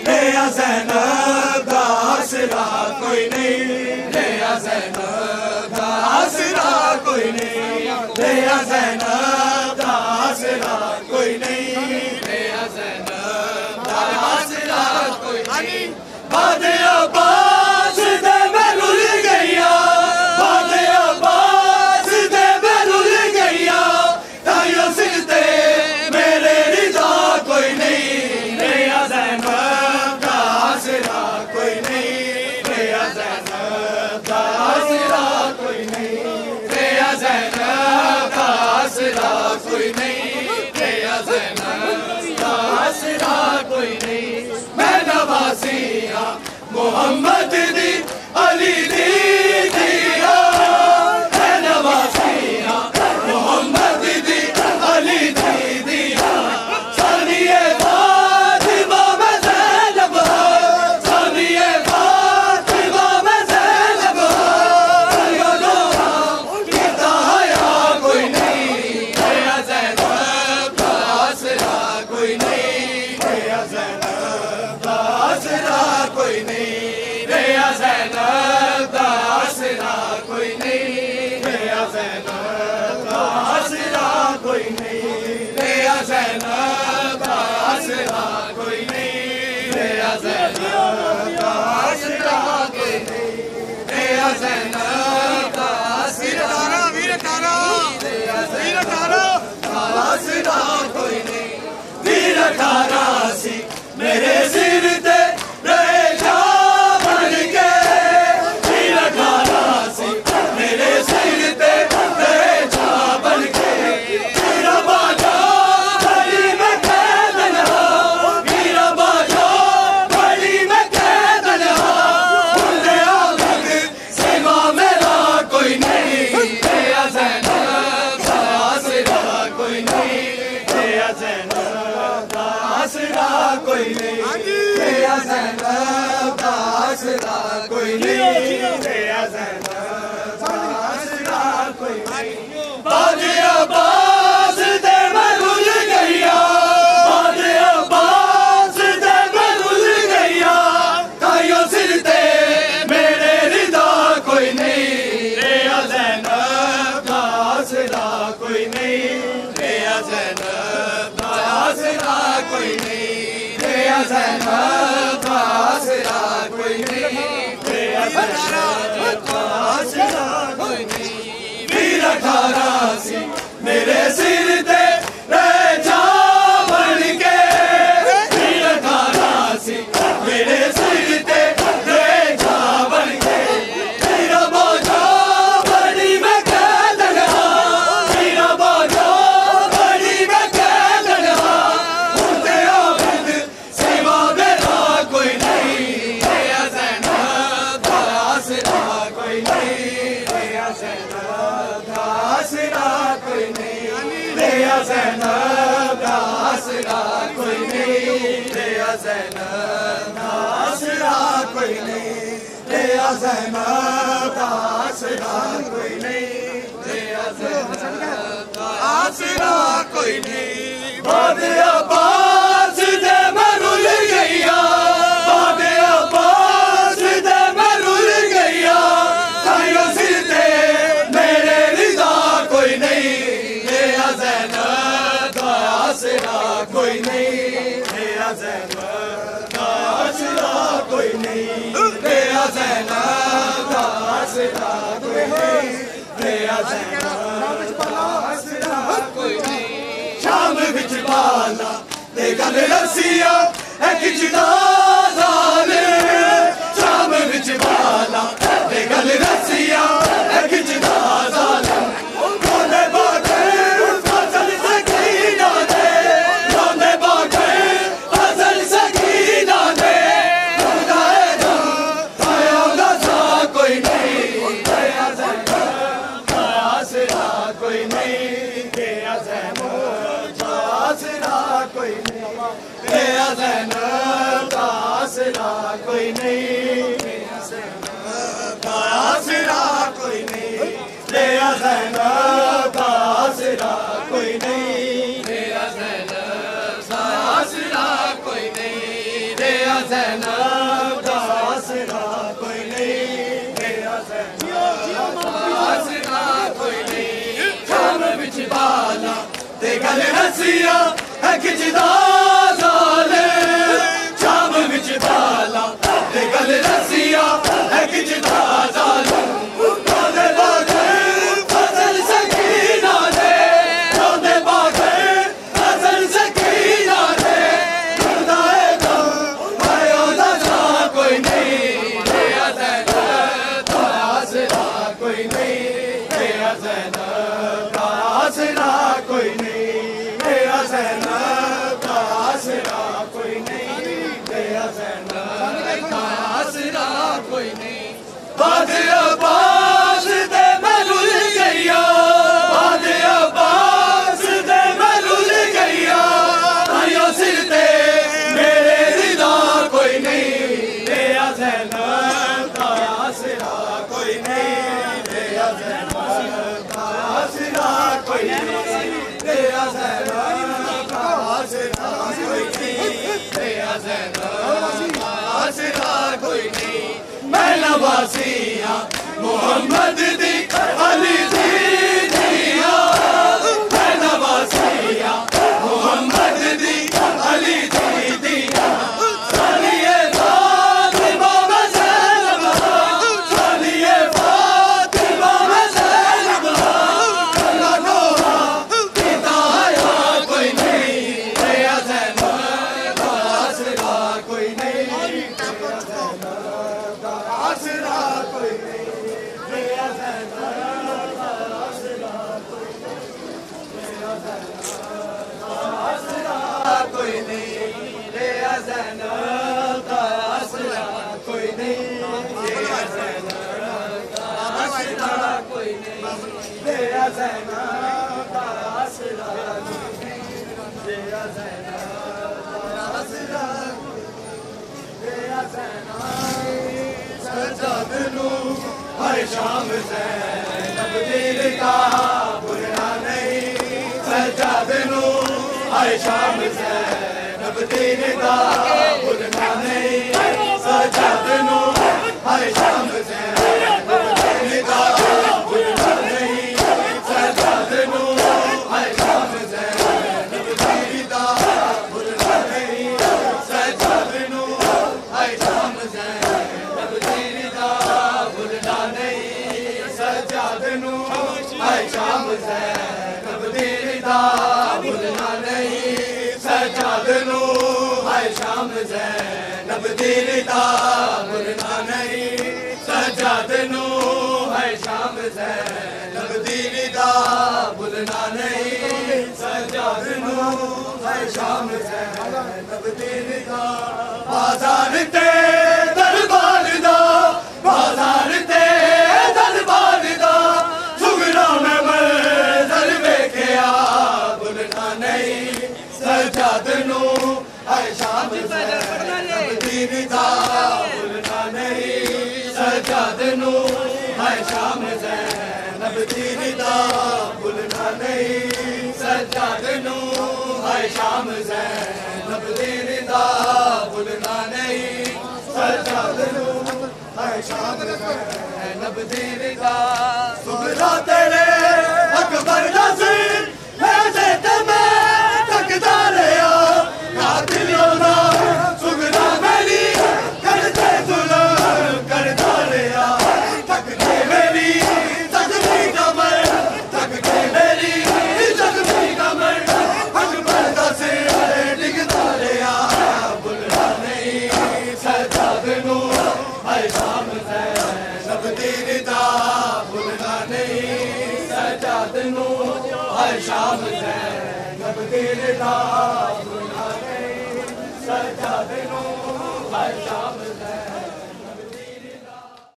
रेया ज़ैनब दा आसरा कोई नहीं, रेया ज़ैनब दा आसरा कोई नहीं, रेया ज़ैनब दा आसरा कोई नहीं, रेया ज़ैनब दा आसरा कोई नहीं। बादे अब्बास दे मैं रुल गईया, बादे अब्बास दे मैं रुल गईया, ताइयों सिलते मेरे रिदा कोई नहीं, रेया ज़ैनब दा आसरा कोई नहीं, रेया ज़ैनब दा आसरा कोई नहीं, रेया ज़ैनब दा आसरा कोई नहीं, रेया ज़ैनब दा आसरा कोई नहीं। मैं नवाज़िया मोहम्मद दी अली दी दिया, मैं नवाज़िया मोहम्मद दी अली दी दिया, सानिए फातिमा में ज़ैनब है, सानिए फातिमा में ज़ैनब है, किता हया कोई नहीं, रेया ज़ैनब दा आसरा कोई नहीं, रेया ज़ैनब दा आसरा कोई नहीं, रेया ज़ैनब दा आसरा कोई नहीं, रेया ज़ैनब दा आसरा कोई नहीं, रेया ज़ैनब दा आसरा कोई नहीं, रेया ज़ैनब दा आसरा कोई नहीं, रेया ज़ैनब दा आसरा वीर तारा आसरा कोई नहीं, वीर तारा सी मेरे सिर ते रहे जा बन के, वीर तारा सी मेरे सिर ते रहे जा बन के, वीर बाजा बड़ी में कैदन हा, वीर बाजा बड़ी में कैदन हा, उनके आलग सिवा मेरा कोई नहीं, रेया ज़ैनब दा आसरा कोई नहीं, रेया ज़ैनब दा आसरा कोई नहीं, रेया ज़ैनब दा आसरा कोई नहीं, रेया ज़ैनब दा आसरा कोई नहीं। बादे अब्बास दे मैं रुल गईया, बादे अब्बास दे मैं रुल गईया, ताइयों सिलते मेरे रिदा कोई नहीं, रेया ज़ैनब दा आसरा कोई नहीं, रेया ज़ैनब दा आसरा कोई नहीं, रेया ज़ैनब दा आसरा कोई नहीं, रेया ज़ैनब दा आसरा कोई नहीं। वीर तारा सी मेरे सिर ते रहे जा बन के, वीर तारा सी मेरे सिर ते रहे जा बन के, वीर बाजा बड़ी में कैदन हा, वीर बाजा बड़ी में कैदन हा, उनके आबिद सिवा मेरा कोई नहीं, रेया ज़ैनब दा आसरा कोई नहीं, रेया ज़ैनब दा आसरा कोई नहीं, रेया ज़ैनब दा आसरा कोई नहीं, रेया ज़ैनब दा आसरा कोई नहीं, रेया ज़ैनब दा आसरा कोई नहीं, रेया ज़ैनब दा आसरा कोई नहीं। बादे अब्बास दे मैं रुल गईया, बादे अब्बास दे मैं रुल गईया, ताइयों सिलते मेरे रिदा कोई नहीं, रेया ज़ैनब दा आसरा कोई नहीं, रेया ज़ैनब दा आसरा कोई नहीं, रेया ज़ैनब दा आसरा कोई नहीं, रेया ज़ैनब दा आसरा कोई नहीं। शाम विच बाला ते गल रसिया है खिचदा जाले, शाम विच बाला ते गल रसिया है खिचदा जाले, रोंदे बाटे फजल सकीना दे, रोंदे बाटे फजल सकीना दे, रोंदा है जा ताया दा सा कोई नहीं, रेया ज़ैनब दा आसरा कोई नहीं, रेया ज़ैनब दा आसरा कोई नहीं, रेया ज़ैनब दा आसरा कोई नहीं, रेया ज़ैनब दा आसरा कोई नहीं, रेया ज़ैनब दा आसरा कोई नहीं, रेया ज़ैनब दा आसरा कोई नहीं, रेया ज़ैनब दा आसरा कोई नहीं, मेरा ज़ैनब दा आसरा कोई नहीं। शाम विच बाला ते गल रसिया है खिचदा ज़ालिम, शाम विच बाला ते गल रसिया है खिचदा ज़ालिम। रोंदे बाग़र फ़ज़ल सकीना दे, रोंदे बाग़र फ़ज़ल सकीना दे। रुंदा है गम हाय ओदा सा कोई नहीं, मेरा ज़ैनब दा आसरा कोई नहीं, मेरा ज़ैनब दा आसरा कोई नहीं, मेरा ज़ैनब दा आसरा कोई नहीं, मेरा ज़ैनब दा आसरा कोई नहीं। बाद अब्बास दे मैं रुल गईया, बाद अब्बास दे मैं रुल गईया। आयो सिर ते मेरे रिदा कोई नहीं, मेरा ज़ैनब दा आसरा कोई नहीं, मेरा ज़ैनब दा आसरा कोई नहीं, मेरा ज़ैनब दा आसरा कोई नहीं, मेरा ज़ैनब दा आसरा कोई नहीं। मैं नवाज़िया मोहम्मद दी अली दी दिया, मैं नवाज़िया मोहम्मद दी अली दी दिया। सालिए फातिमा मैं ज़ैनब, सालिए फातिमा मैं ज़ैनब। अल्लाह नोहा पिता आया कोई नहीं, मेरा ज़ैनब दा आसरा कोई नहीं, मेरा ज़ैनब दा आसरा कोई नहीं, मेरा ज़ैनब दा आसरा कोई नहीं, मेरा ज़ैनब दा आसरा कोई नहीं, मेरा ज़ैनब दा आसरा कोई नहीं, मेरा ज़ैनब दा आसरा कोई नहीं, मेरा ज़ैनब दा आसरा कोई नहीं, मेरा ज़ैनब दा आसरा मेरा ज़ैनब। सजद नू हर शाम ज़ैनब दिल का भूलना नहीं, सजद नू हर शाम ज़ैनब दिल का भूलना नहीं, सजद नू हर शाम ज़ैनब दिल का भूलना नहीं, सजद नू हर शाम ज़ैनब दिल का भूलना नहीं, सजद नू हर शाम ज़ैनब दिल का भूलना नहीं, सजद नू हर शाम ज़ैनब दिल का भूलना नहीं, सजद नू हर शाम ज़ैनब दिल का भूलना नहीं, सजद नू हर शाम ज़ैनब दिल का भूलना नहीं, सजद नू हर शाम ज़ैनब दिल का। बाज़ार ते दरबार दा, बाज़ार ते दरबार दा, सुगरा मैं मंज़र वेखिया भुलना नहीं, सजद नू हर शाम ज़ैनब दिल का भुलना नहीं, सजद नू हर शाम ज़ैनब दिल का भुलना नहीं, सजद नू हर शाम ज़ैनब दिल का भुलना नहीं, सजद नू हर शाम ज़ैनब दिल का। सुगरा तेरे अकबर दा सिर वैसे ते मैं तकदा रहा, ना दिलों दा सुगरा मेरी करते जुल्म करदा रहा, तकदे मेरी तकदी कमर, तकदे मेरी तकदी कमर, अकबर दा सिर डिगदा रहा, भुलना नहीं, सजद नू हर शाम ज़ैनब दिल का भुलना नहीं, सजद नू हर शाम ज़ैनब दिल का भुलना नहीं, सजद नू